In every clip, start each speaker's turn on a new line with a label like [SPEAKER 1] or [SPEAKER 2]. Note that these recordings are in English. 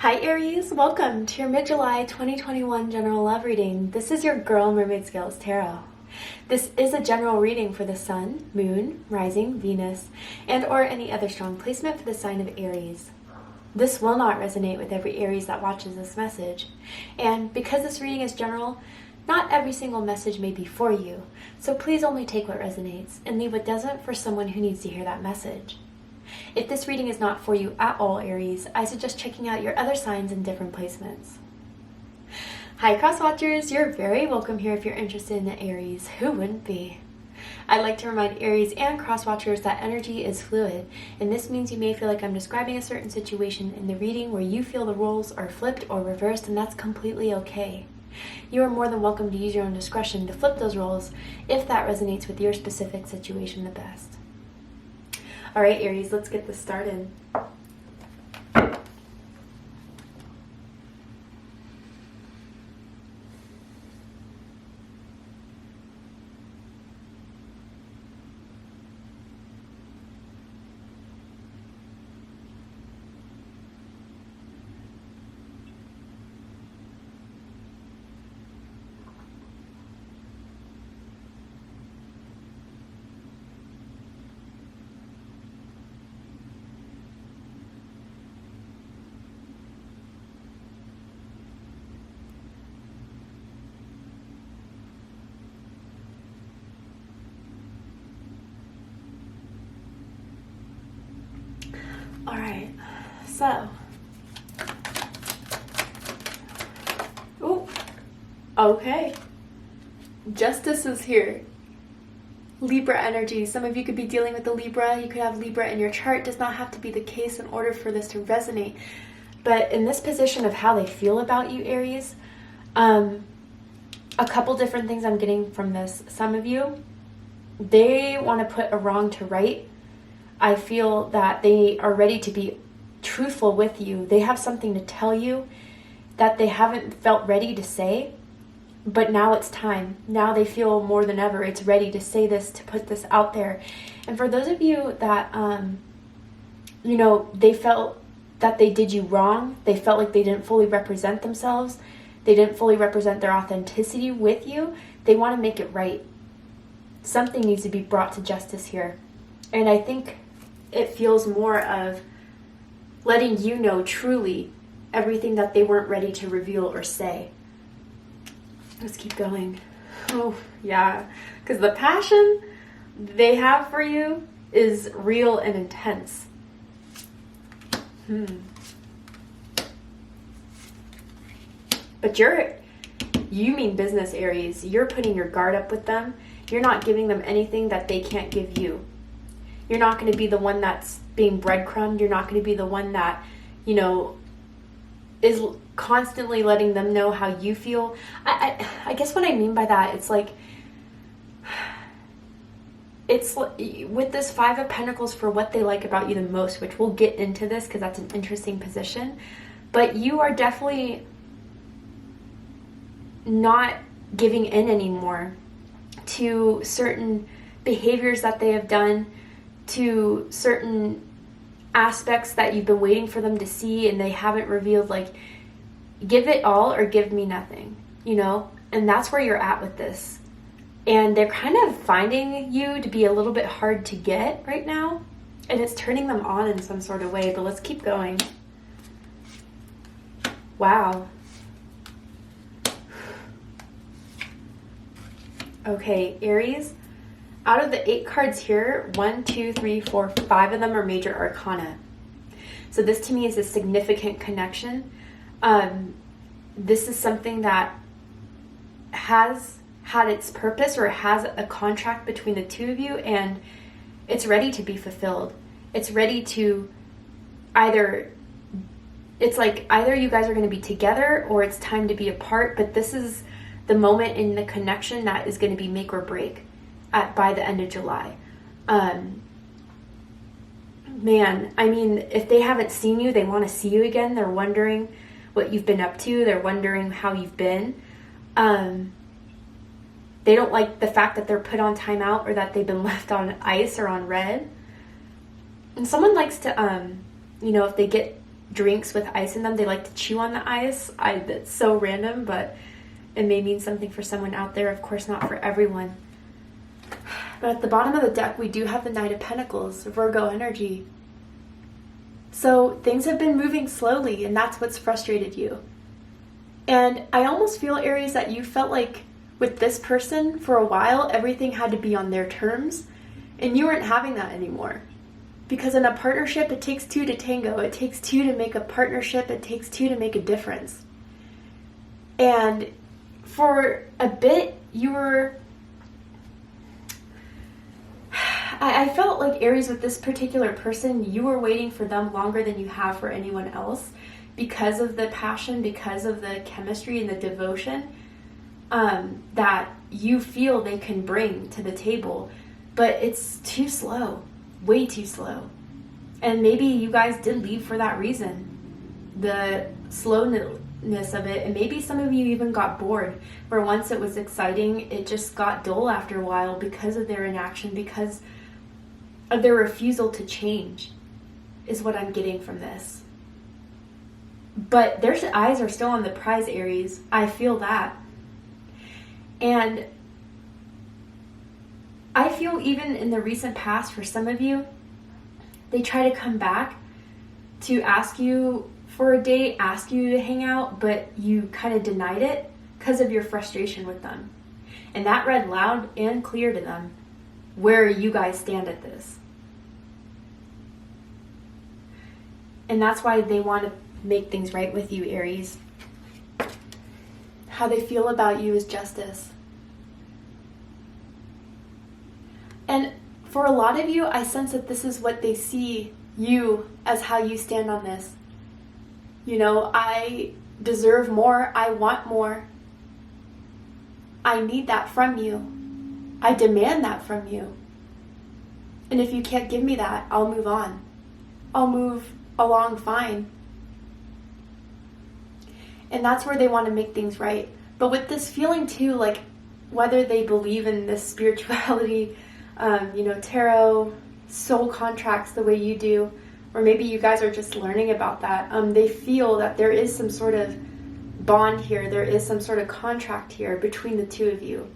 [SPEAKER 1] Hi Aries, welcome to your mid-July 2021 general love reading. This is your girl Mermaid Scales Tarot. This is a general reading for the Sun, Moon, Rising, Venus, and or any other strong placement for the sign of Aries. This will not resonate with every Aries that watches this message. And because this reading is general, not every single message may be for you. So please only take what resonates and leave what doesn't for someone who needs to hear that message. If this reading is not for you at all, Aries, I suggest checking out your other signs in different placements. Hi cross watchers, you're very welcome here if you're interested in the Aries. Who wouldn't be? I'd like to remind Aries and cross watchers that energy is fluid, and this means you may feel like I'm describing a certain situation in the reading where you feel the roles are flipped or reversed, and that's completely okay. You are more than welcome to use your own discretion to flip those roles if that resonates with your specific situation the best. All right, Aries, let's get this started. All right, so, okay, Justice is here. Libra energy. Some of you could be dealing with the Libra. You could have Libra in your chart. Does not have to be the case in order for this to resonate. But in this position of how they feel about you, Aries, a couple different things I'm getting from this. Some of you, they want to put a wrong to right. I feel that they are ready to be truthful with you. They have something to tell you that they haven't felt ready to say, but now it's time. Now they feel more than ever it's ready to say this, to put this out there. And for those of you that, they felt that they did you wrong, they felt like they didn't fully represent themselves, they didn't fully represent their authenticity with you, they want to make it right. Something needs to be brought to justice here. And I think it feels more of letting you know truly everything that they weren't ready to reveal or say. Let's keep going. Oh, yeah. Because the passion they have for you is real and intense. But you mean business, Aries. You're putting your guard up with them. You're not giving them anything that they can't give you. You're not going to be the one that's being breadcrumbed. You're not going to be the one that, is constantly letting them know how you feel. I guess what I mean by that, it's with this Five of Pentacles for what they like about you the most, which we'll get into this because that's an interesting position. But you are definitely not giving in anymore to certain behaviors that they have done, to certain aspects that you've been waiting for them to see and they haven't revealed. Like, give it all or give me nothing, and that's where you're at with this. And they're kind of finding you to be a little bit hard to get right now, and it's turning them on in some sort of way. But let's keep going. Wow. Okay, Aries, out of the 8 cards here, 1, 2, 3, 4, 5 of them are major arcana. So this to me is a significant connection. This is something that has had its purpose or has a contract between the two of you, and it's ready to be fulfilled. It's ready to either you guys are going to be together or it's time to be apart, but this is the moment in the connection that is going to be make or break by the end of July. Man, I mean, if they haven't seen you, they want to see you again. They're wondering what you've been up to. They're wondering how you've been. They don't like the fact that they're put on timeout or that they've been left on ice or on red. And someone likes to, if they get drinks with ice in them. They like to chew on the ice. That's so random, but it may mean something for someone out there. Of course, not for everyone. But at the bottom of the deck, we do have the Knight of Pentacles, Virgo energy. So things have been moving slowly, and that's what's frustrated you. And I almost feel, Aries, that you felt like with this person for a while, everything had to be on their terms, and you weren't having that anymore. Because in a partnership, it takes two to tango. It takes two to make a partnership. It takes two to make a difference. And for a bit, you were... I felt like, Aries, with this particular person, you were waiting for them longer than you have for anyone else because of the passion, because of the chemistry and the devotion that you feel they can bring to the table. But it's too slow, way too slow. And maybe you guys did leave for that reason, the slowness of it. And maybe some of you even got bored, where once it was exciting, it just got dull after a while because of their inaction, because of their refusal to change, is what I'm getting from this. But their eyes are still on the prize, Aries. I feel that. And I feel even in the recent past, for some of you, they try to come back to ask you for a date, ask you to hang out, but you kind of denied it because of your frustration with them. And that read loud and clear to them where you guys stand at this. And that's why they want to make things right with you, Aries. How they feel about you is justice. And for a lot of you, I sense that this is what they see you as, how you stand on this. You know, I deserve more. I want more. I need that from you. I demand that from you. And if you can't give me that, I'll move on. I'll move along fine. And that's where they want to make things right. But with this feeling too, like whether they believe in this spirituality, tarot, soul contracts the way you do, or maybe you guys are just learning about that, they feel that there is some sort of bond here, there is some sort of contract here between the two of you.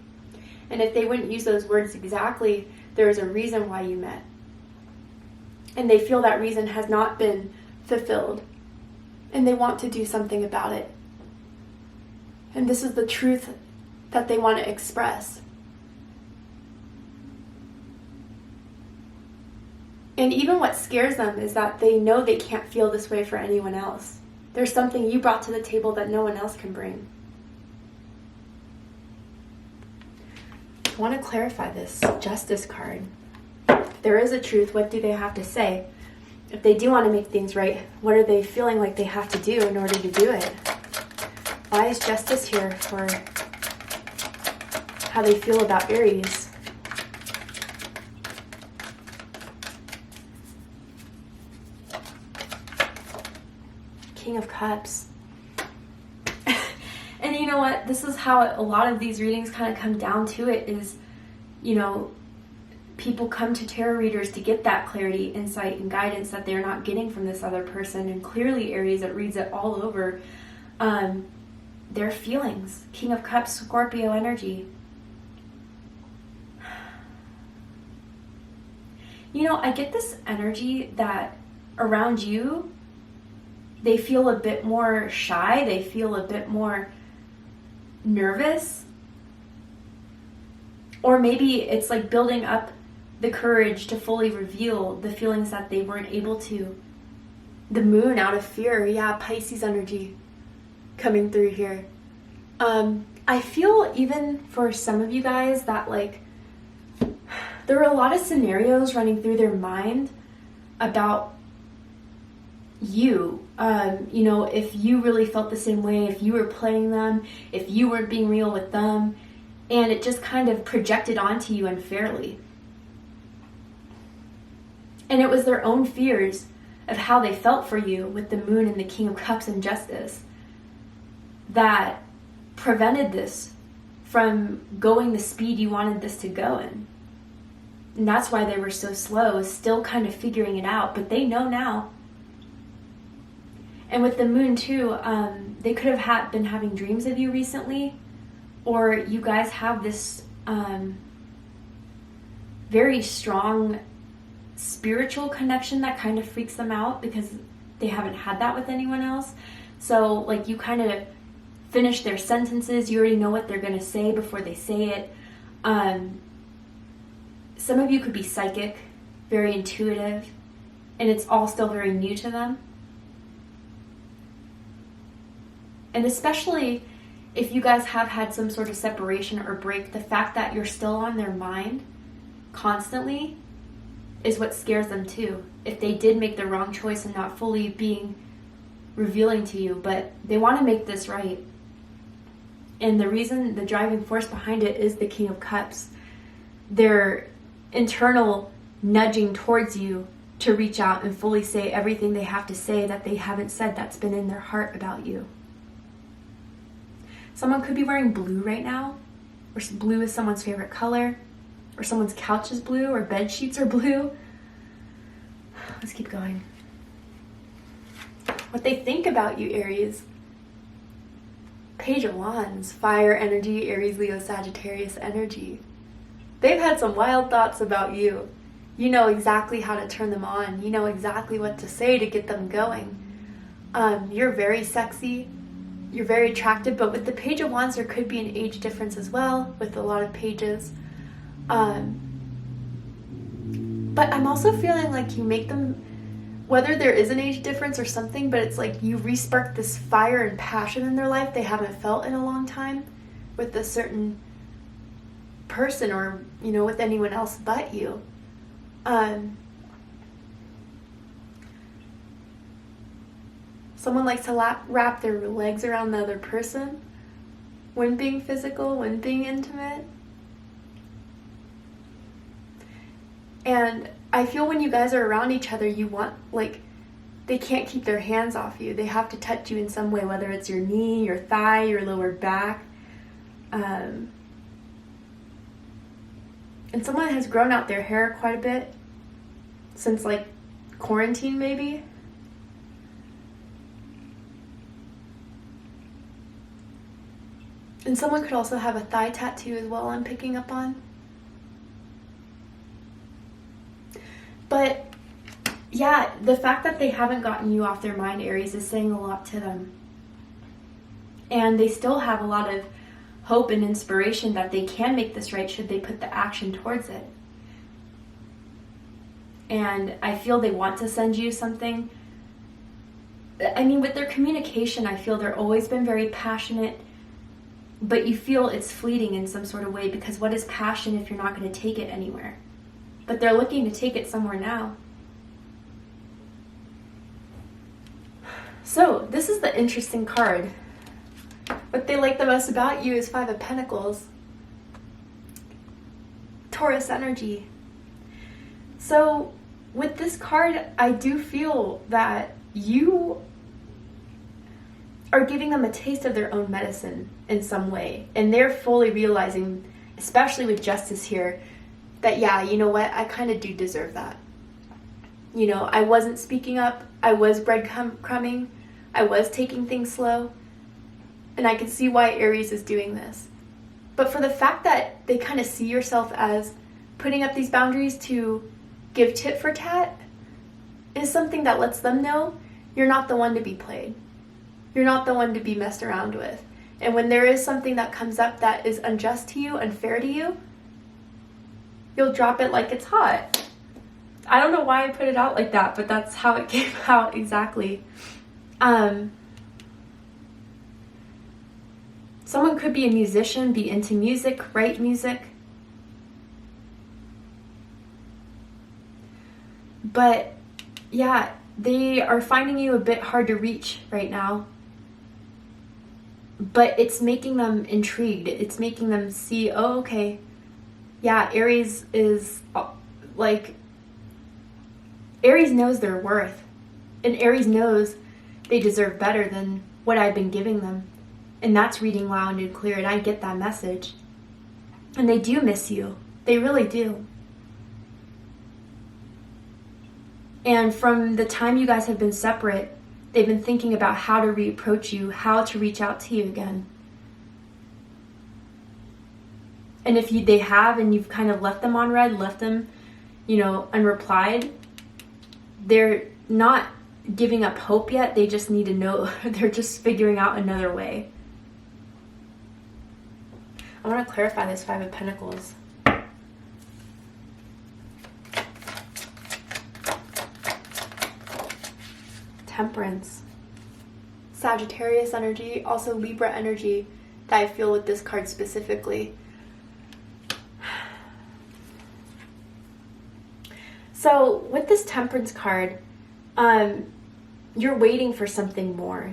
[SPEAKER 1] And if they wouldn't use those words exactly, there is a reason why you met. And they feel that reason has not been fulfilled. And they want to do something about it. And this is the truth that they want to express. And even what scares them is that they know they can't feel this way for anyone else. There's something you brought to the table that no one else can bring. I want to clarify this Justice card. If there is a truth, what do they have to say? If they do want to make things right, what are they feeling like they have to do in order to do it? Why is Justice here for how they feel about Aries? King of Cups. And you know what? This is how a lot of these readings kind of come down to it is, people come to tarot readers to get that clarity, insight, and guidance that they're not getting from this other person. And clearly, Aries, it reads it all over their feelings. King of Cups, Scorpio energy. I get this energy that around you, they feel a bit more shy. They feel a bit more nervous. Or maybe it's like building up the courage to fully reveal the feelings that they weren't able to. The moon out of fear. Yeah, Pisces energy coming through here. I feel even for some of you guys that there are a lot of scenarios running through their mind about you. If you really felt the same way, if you were playing them, if you weren't being real with them, and it just kind of projected onto you unfairly. And it was their own fears of how they felt for you with the moon and the King of Cups and Justice that prevented this from going the speed you wanted this to go in. And that's why they were so slow, still kind of figuring it out, but they know now. And with the moon too, they could have been having dreams of you recently, or you guys have this very strong spiritual connection that kind of freaks them out because they haven't had that with anyone else. So like you kind of finish their sentences, you already know what they're going to say before they say it. Some of you could be psychic, very intuitive, and it's all still very new to them. And especially if you guys have had some sort of separation or break, the fact that you're still on their mind constantly is what scares them too. If they did make the wrong choice and not fully being revealing to you, but they want to make this right. And the reason, the driving force behind it is the King of Cups. Their internal nudging towards you to reach out and fully say everything they have to say that they haven't said that's been in their heart about you. Someone could be wearing blue right now, or blue is someone's favorite color, or someone's couch is blue, or bed sheets are blue. Let's keep going. What they think about you, Aries. Page of Wands, fire energy, Aries, Leo, Sagittarius energy. They've had some wild thoughts about you. You know exactly how to turn them on. You know exactly what to say to get them going. You're very sexy. You're very attractive, but with the Page of Wands, there could be an age difference as well with a lot of pages. But I'm also feeling like you make them, whether there is an age difference or something, but it's like you re-spark this fire and passion in their life they haven't felt in a long time with a certain person, or, you know, with anyone else but you. Someone likes to wrap their legs around the other person when being physical, when being intimate. And I feel when you guys are around each other, you want, like, they can't keep their hands off you. They have to touch you in some way, whether it's your knee, your thigh, your lower back. And someone has grown out their hair quite a bit since, like, quarantine maybe. And someone could also have a thigh tattoo as well, I'm picking up on. But yeah, the fact that they haven't gotten you off their mind, Aries, is saying a lot to them. And they still have a lot of hope and inspiration that they can make this right should they put the action towards it. And I feel they want to send you something. I mean, with their communication, I feel they're always been very passionate, but you feel it's fleeting in some sort of way, because what is passion if you're not going to take it anywhere? But they're looking to take it somewhere now. So this is the interesting card. What they like the most about you is Five of Pentacles. Taurus energy. So with this card, I do feel that you are giving them a taste of their own medicine in some way. And they're fully realizing, especially with Justice here, that yeah, you know what, I kind of do deserve that. You know, I wasn't speaking up, I was breadcrumbing, I was taking things slow, and I can see why Aries is doing this. But for the fact that they kind of see yourself as putting up these boundaries to give tit for tat is something that lets them know you're not the one to be played. You're not the one to be messed around with. And when there is something that comes up that is unjust to you, unfair to you, you'll drop it like it's hot. I don't know why I put it out like that, but that's how it came out exactly. Someone could be a musician, be into music, write music. But yeah, they are finding you a bit hard to reach right now. But it's making them intrigued. It's making them see, oh, okay, yeah, Aries is like, Aries knows their worth. And Aries knows they deserve better than what I've been giving them. And that's reading loud and clear, and I get that message. And they do miss you. They really do. And from the time you guys have been separate, They've been thinking about how to reapproach you, how to reach out to you again. And if they have, and you've kind of left them on red, left them, unreplied, they're not giving up hope yet. They just need to know. They're just figuring out another way. I want to clarify this Five of Pentacles. Temperance. Sagittarius energy, also Libra energy that I feel with this card specifically. So with this Temperance card, you're waiting for something more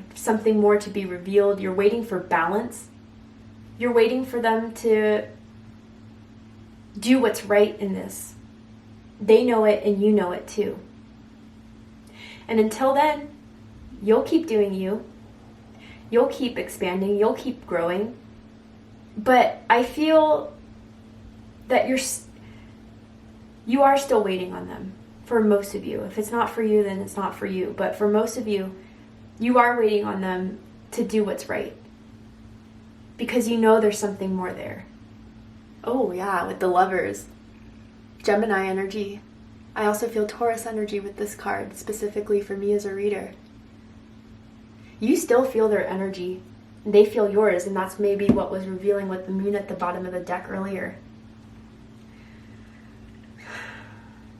[SPEAKER 1] to be revealed. You're waiting for balance. You're waiting for them to do what's right in this. They know it and you know it too. And until then, you'll keep doing you. You'll keep expanding. You'll keep growing. But I feel that you are still waiting on them, for most of you. If it's not for you, then it's not for you. But for most of you, you are waiting on them to do what's right. Because you know there's something more there. Oh yeah, with the Lovers. Gemini energy. I also feel Taurus energy with this card, specifically for me as a reader. You still feel their energy. They feel yours, and that's maybe what was revealing with the moon at the bottom of the deck earlier.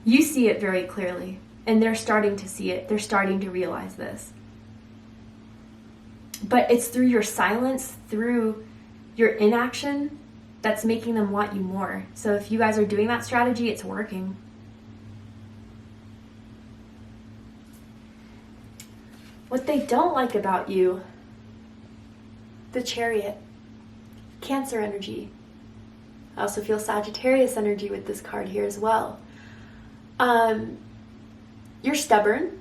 [SPEAKER 1] You see it very clearly, and they're starting to see it. They're starting to realize this. But it's through your silence, through your inaction, that's making them want you more. So if you guys are doing that strategy, it's working. What they don't like about you, the Chariot, Cancer energy. I also feel Sagittarius energy with this card here as well. You're stubborn.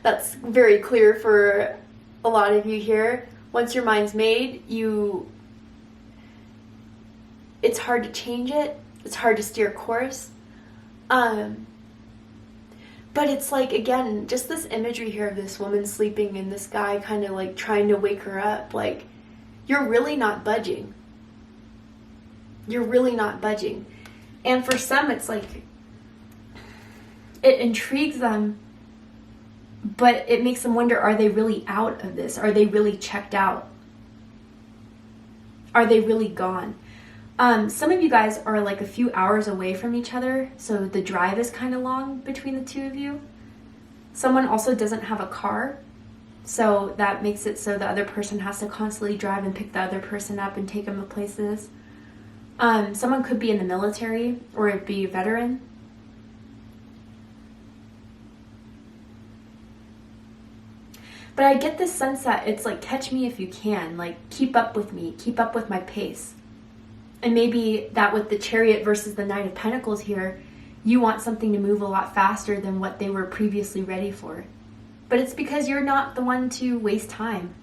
[SPEAKER 1] That's very clear for a lot of you here. Once your mind's made, it's hard to change it. It's hard to steer course. But it's like, again, just this imagery here of this woman sleeping and this guy kind of like trying to wake her up. Like, you're really not budging. You're really not budging. And for some, it's like, it intrigues them, but it makes them wonder, are they really out of this? Are they really checked out? Are they really gone? Some of you guys are like a few hours away from each other, so the drive is kind of long between the two of you. Someone also doesn't have a car, so that makes it so the other person has to constantly drive and pick the other person up and take them to places. Someone could be in the military or be a veteran. But I get this sense that it's like, catch me if you can, like keep up with me, keep up with my pace. And maybe that with the Chariot versus the Knight of Pentacles here, you want something to move a lot faster than what they were previously ready for. But it's because you're not the one to waste time.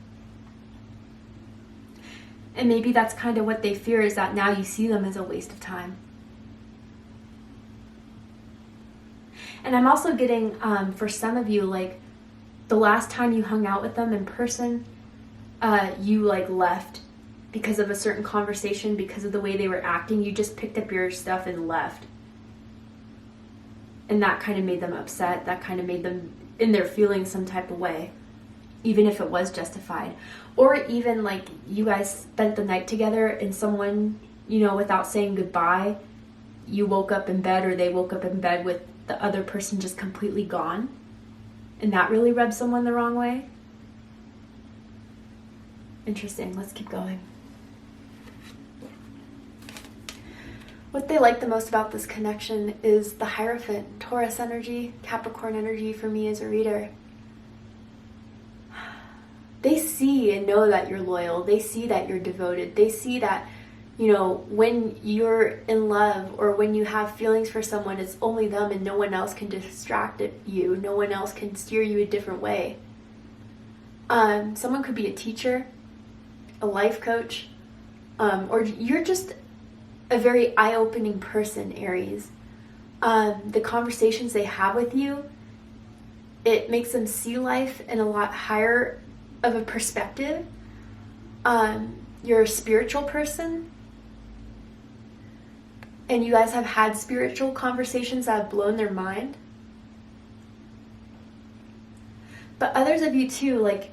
[SPEAKER 1] And maybe that's kind of what they fear, is that now you see them as a waste of time. And I'm also getting, for some of you, like the last time you hung out with them in person, you like left because of a certain conversation, because of the way they were acting. You just picked up your stuff and left. And that kind of made them upset. That kind of made them in their feelings some type of way, even if it was justified. Or even like you guys spent the night together and someone, without saying goodbye, you woke up in bed, or they woke up in bed with the other person just completely gone. And that really rubs someone the wrong way. Interesting. Let's keep going. What they like the most about this connection is the Hierophant, Taurus energy, Capricorn energy for me as a reader. They see and know that you're loyal. They see that you're devoted. They see that, when you're in love or when you have feelings for someone, it's only them and no one else can distract you. No one else can steer you a different way. Someone could be a teacher, a life coach, or you're just a very eye-opening person, Aries. The conversations they have with you, it makes them see life in a lot higher of a perspective. You're a spiritual person, and you guys have had spiritual conversations that have blown their mind. But others of you too, like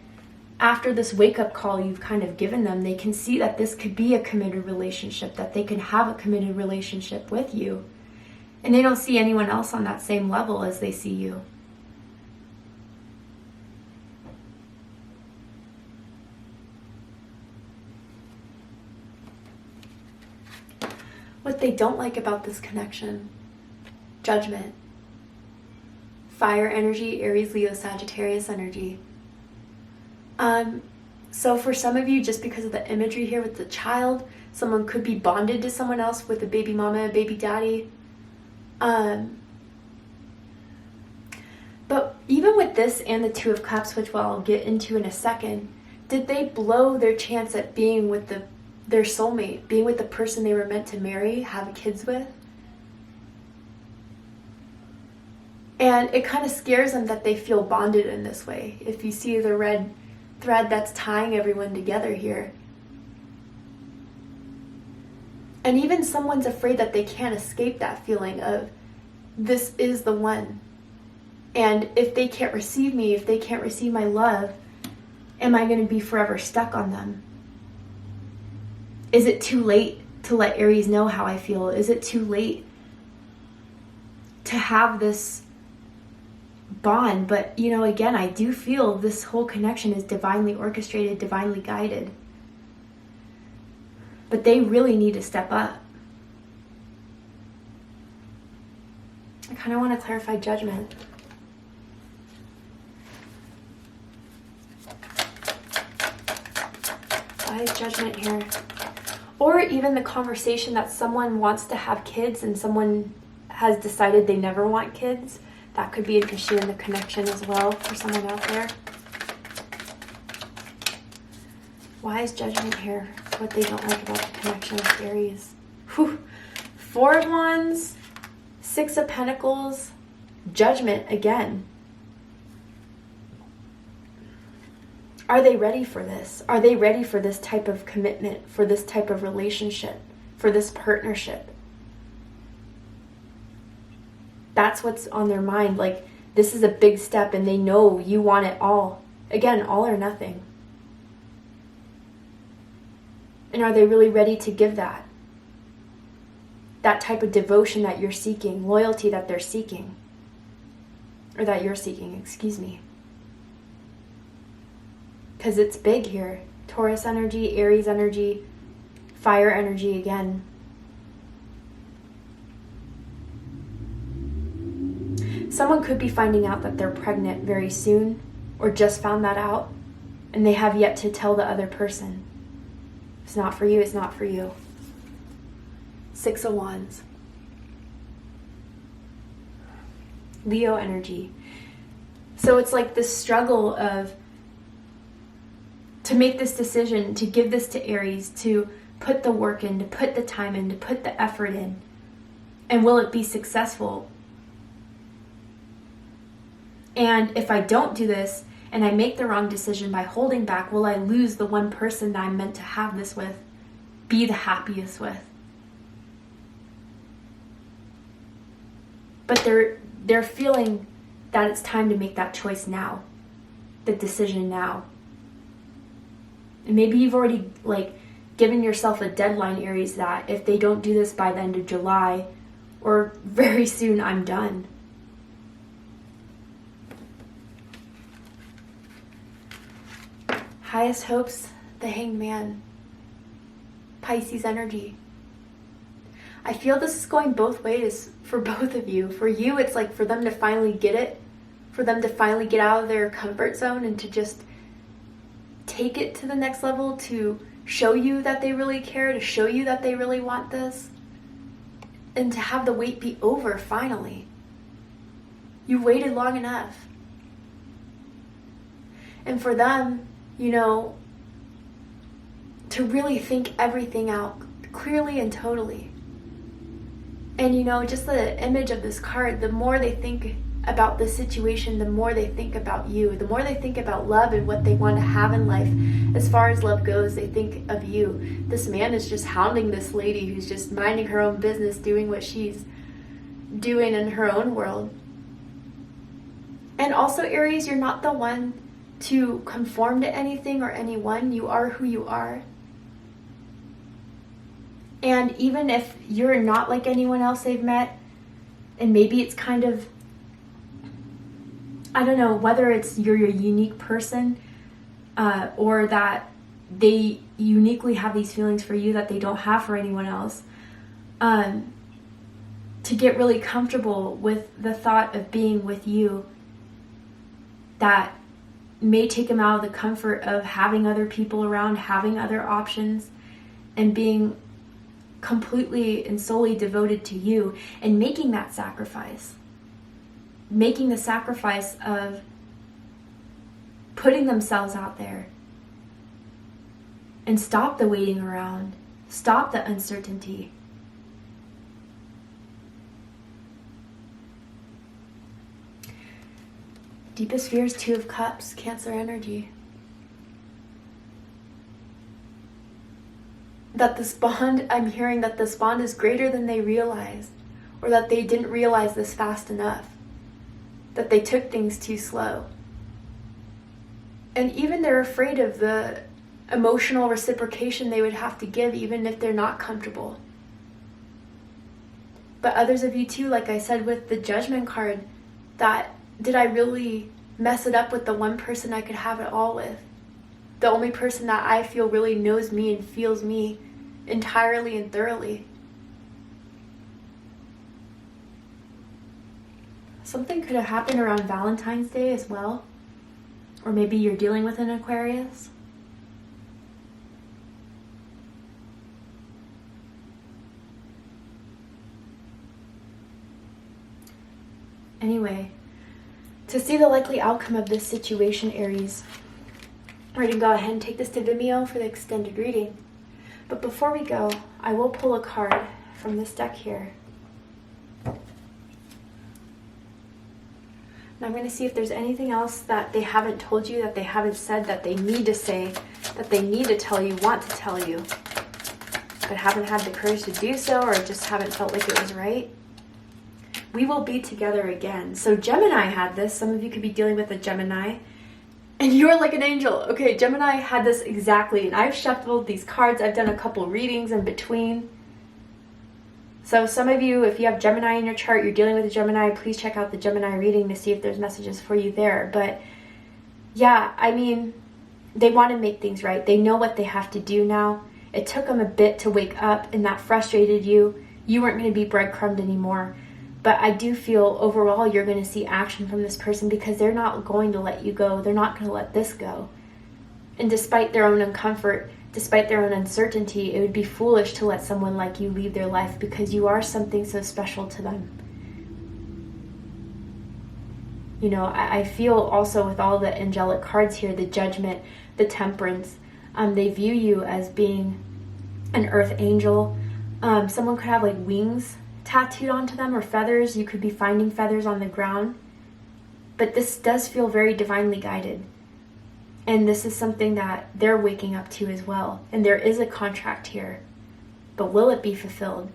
[SPEAKER 1] after this wake-up call you've kind of given them, they can see that this could be a committed relationship, that they can have a committed relationship with you. And they don't see anyone else on that same level as they see you. What they don't like about this connection: judgment. Fire energy, Aries, Leo, Sagittarius energy. So for some of you, just because of the imagery here with the child, someone could be bonded to someone else with a baby mama, a baby daddy. But even with this and the Two of Cups, which I'll get into in a second, did they blow their chance at being with their soulmate, being with the person they were meant to marry, have kids with? And it kind of scares them that they feel bonded in this way. If you see the red thread that's tying everyone together here. And even someone's afraid that they can't escape that feeling of, this is the one. And if they can't receive me, if they can't receive my love, am I going to be forever stuck on them? Is it too late to let Aries know how I feel? Is it too late to have this bond? But, you know, again, I do feel this whole connection is divinely orchestrated, divinely guided. But they really need to step up. I kind of want to clarify judgment. Why is judgment here? Or even the conversation that someone wants to have kids and someone has decided they never want kids. That could be an issue in the connection as well for someone out there. Why is judgment here? What they don't like about the connection with Aries. Whew. 4 of Wands, 6 of Pentacles, judgment again. Are they ready for this? Are they ready for this type of commitment, for this type of relationship, for this partnership? That's what's on their mind. Like, this is a big step and they know you want it all. Again, all or nothing. And are they really ready to give that? That type of devotion that you're seeking, loyalty that they're seeking. Or that you're seeking, excuse me. Because it's big here. Taurus energy, Aries energy, fire energy again. Someone could be finding out that they're pregnant very soon, or just found that out, and they have yet to tell the other person. It's not for you, it's not for you. 6 of Wands. Leo energy. So it's like this struggle of, to make this decision, to give this to Aries, to put the work in, to put the time in, to put the effort in. And will it be successful? And if I don't do this, and I make the wrong decision by holding back, will I lose the one person that I'm meant to have this with, be the happiest with? But they're feeling that it's time to make that choice now, the decision now. And maybe you've already given yourself a deadline, Aries, that if they don't do this by the end of July, or very soon, I'm done. Highest hopes, the Hanged Man. Pisces energy. I feel this is going both ways for both of you. For you, it's like for them to finally get it, for them to finally get out of their comfort zone and to just take it to the next level, to show you that they really care, to show you that they really want this, and to have the wait be over finally. You waited long enough. And for them, you know, to really think everything out clearly and totally. And you know, just the image of this card, the more they think about the situation, the more they think about you. The more they think about love and what they want to have in life, as far as love goes, they think of you. This man is just hounding this lady who's just minding her own business, doing what she's doing in her own world. And also, Aries, you're not the one to conform to anything or anyone. You are who you are. And even if you're not like anyone else they've met, and maybe it's kind of, I don't know, whether it's you're a unique person or that they uniquely have these feelings for you that they don't have for anyone else, to get really comfortable with the thought of being with you, that may take them out of the comfort of having other people around, having other options, and being completely and solely devoted to you, and making that sacrifice. Making the sacrifice of putting themselves out there. And stop the waiting around. Stop the uncertainty. Deepest fears, 2 of Cups, Cancer energy. That this bond, I'm hearing that this bond is greater than they realized, or that they didn't realize this fast enough, that they took things too slow. And even they're afraid of the emotional reciprocation they would have to give, even if they're not comfortable. But others of you too, like I said with the Judgment card, that did I really mess it up with the one person I could have it all with? The only person that I feel really knows me and feels me entirely and thoroughly. Something could have happened around Valentine's Day as well. Or maybe you're dealing with an Aquarius. Anyway, to see the likely outcome of this situation, Aries, we're going to go ahead and take this to Vimeo for the extended reading. But before we go, I will pull a card from this deck here. And I'm going to see if there's anything else that they haven't told you, that they haven't said, that they need to say, that they need to tell you, want to tell you, but haven't had the courage to do so, or just haven't felt like it was right. We will be together again. So Gemini had this. Some of you could be dealing with a Gemini. And you're like an angel. Okay, Gemini had this exactly. And I've shuffled these cards. I've done a couple readings in between. So some of you, if you have Gemini in your chart, you're dealing with a Gemini, please check out the Gemini reading to see if there's messages for you there. But yeah, I mean, they want to make things right. They know what they have to do now. It took them a bit to wake up, and that frustrated you. You weren't going to be breadcrumbed anymore. But I do feel overall you're going to see action from this person, because they're not going to let you go. They're not going to let this go. And despite their own uncomfort, despite their own uncertainty, it would be foolish to let someone like you leave their life, because you are something so special to them. You know, I feel also with all the angelic cards here, the Judgment, the Temperance, they view you as being an earth angel. Someone could have like wings tattooed onto them, or feathers. You could be finding feathers on the ground. But this does feel very divinely guided. And this is something that they're waking up to as well. And there is a contract here. But will it be fulfilled?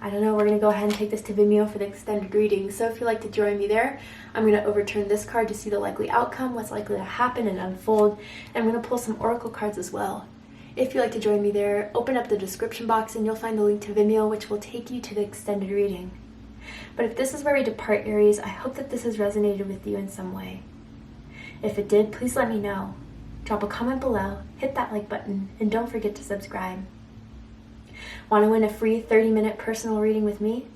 [SPEAKER 1] I don't know. We're going to go ahead and take this to Vimeo for the extended reading. So if you'd like to join me there, I'm going to overturn this card to see the likely outcome, what's likely to happen and unfold. And I'm going to pull some oracle cards as well. If you'd like to join me there, open up the description box and you'll find the link to Vimeo, which will take you to the extended reading. But if this is where we depart, Aries, I hope that this has resonated with you in some way. If it did, please let me know. Drop a comment below, hit that like button, and don't forget to subscribe. Want to win a free 30-minute personal reading with me?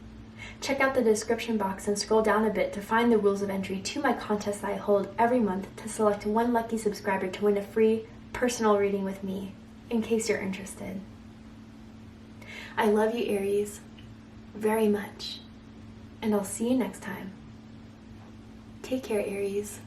[SPEAKER 1] Check out the description box and scroll down a bit to find the rules of entry to my contest I hold every month to select one lucky subscriber to win a free personal reading with me, in case you're interested. I love you, Aries, very much, and I'll see you next time. Take care, Aries.